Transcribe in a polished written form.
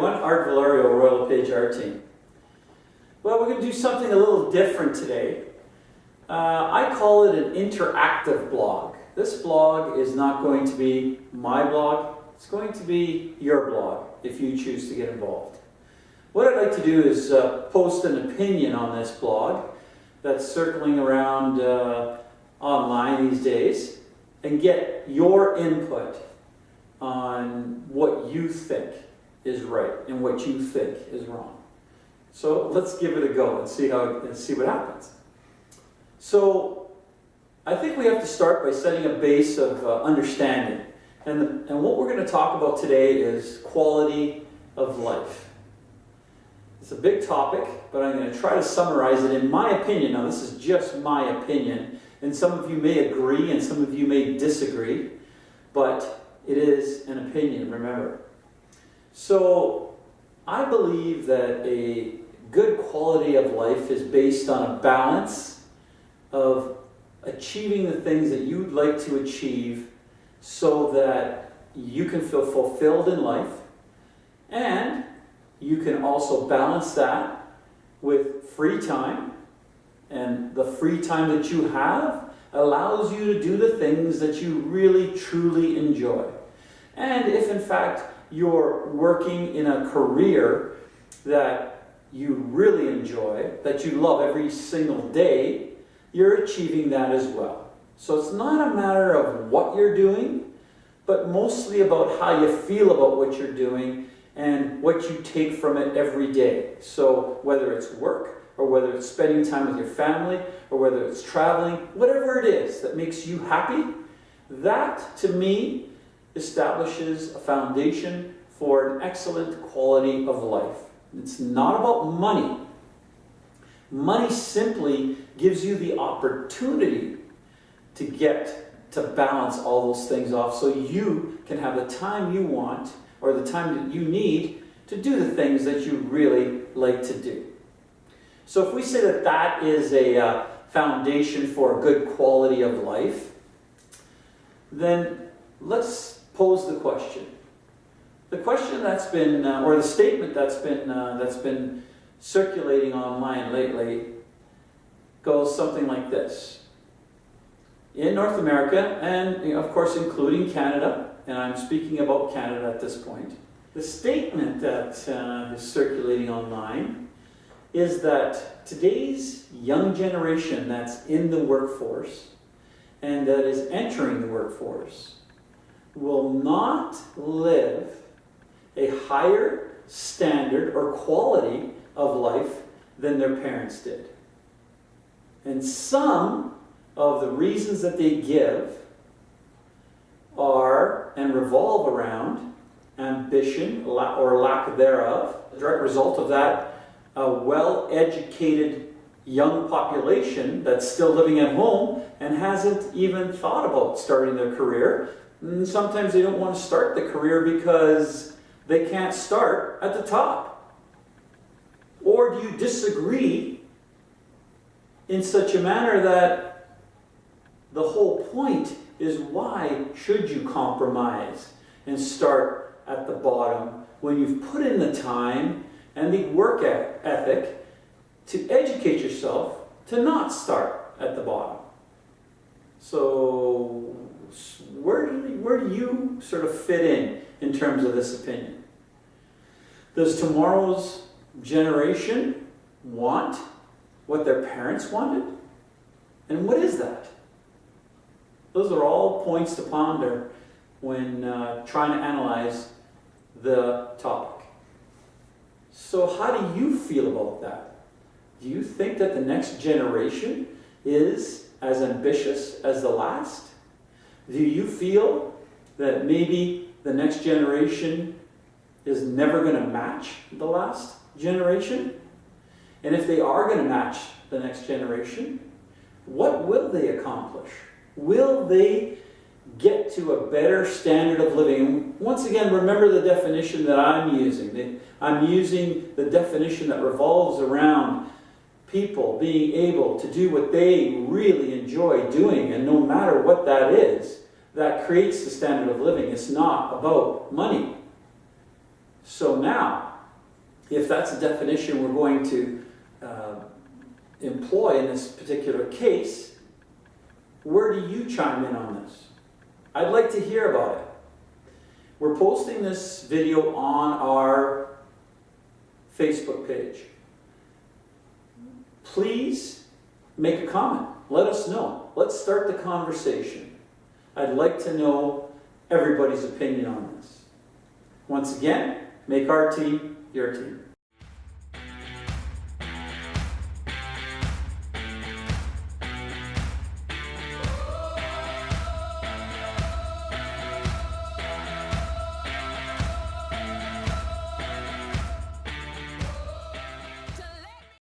everyone. Art Valerio, Royal LePage Art Team. Well, we're going to do something a little different today. I call it an interactive blog. This blog is not going to be my blog. It's going to be your blog if you choose to get involved. What I'd like to do is post an opinion on this blog that's circling around online these days and get your input on what you think is right and what you think is wrong. So let's give it a go and see what happens. So I think we have to start by setting a base of understanding. And what we're going to talk about today is quality of life. It's a big topic, but I'm going to try to summarize it in my opinion. Now, this is just my opinion, and some of you may agree and some of you may disagree, but it is an opinion, remember. So, I believe that a good quality of life is based on a balance of achieving the things that you'd like to achieve so that you can feel fulfilled in life, and you can also balance that with free time, and the free time that you have allows you to do the things that you really truly enjoy. And if in fact you're working in a career that you really enjoy, that you love every single day, you're achieving that as well. So it's not a matter of what you're doing, but mostly about how you feel about what you're doing and what you take from it every day. So whether it's work, or whether it's spending time with your family, or whether it's traveling, whatever it is that makes you happy, that to me establishes a foundation for an excellent quality of life. It's not about money. Money simply gives you the opportunity to get to balance all those things off so you can have the time you want or the time that you need to do the things that you really like to do. So if we say that that is a foundation for a good quality of life, then let's pose the question. The question that's been, or the statement that's been circulating online lately goes something like this. In North America, and of course including Canada, and I'm speaking about Canada at this point, the statement that is circulating online is that today's young generation that's in the workforce and that is entering the workforce will not live a higher standard or quality of life than their parents did. And some of the reasons that they give are and revolve around ambition or lack thereof. The direct result of that, a well-educated young population that's still living at home and hasn't even thought about starting their career. And sometimes they don't want to start the career because they can't start at the top. Or do you disagree in such a manner that the whole point is why should you compromise and start at the bottom when you've put in the time and the work ethic to educate yourself to not start at the bottom? So where do you sort of fit in terms of this opinion? Does tomorrow's generation want what their parents wanted? And what is that? Those are all points to ponder when trying to analyze the topic. So how do you feel about that? Do you think that the next generation is as ambitious as the last? Do you feel that maybe the next generation is never going to match the last generation? And if they are going to match the next generation, what will they accomplish? Will they get to a better standard of living? Once again, remember the definition that I'm using. I'm using the definition that revolves around people being able to do what they really enjoy doing, and no matter what that is, that creates the standard of living. It's not about money. So now, if that's a definition we're going to employ in this particular case, where do you chime in on this? I'd like to hear about it. We're posting this video on our Facebook page. Please make a comment. Let us know. Let's start the conversation. I'd like to know everybody's opinion on this. Once again, make our team your team.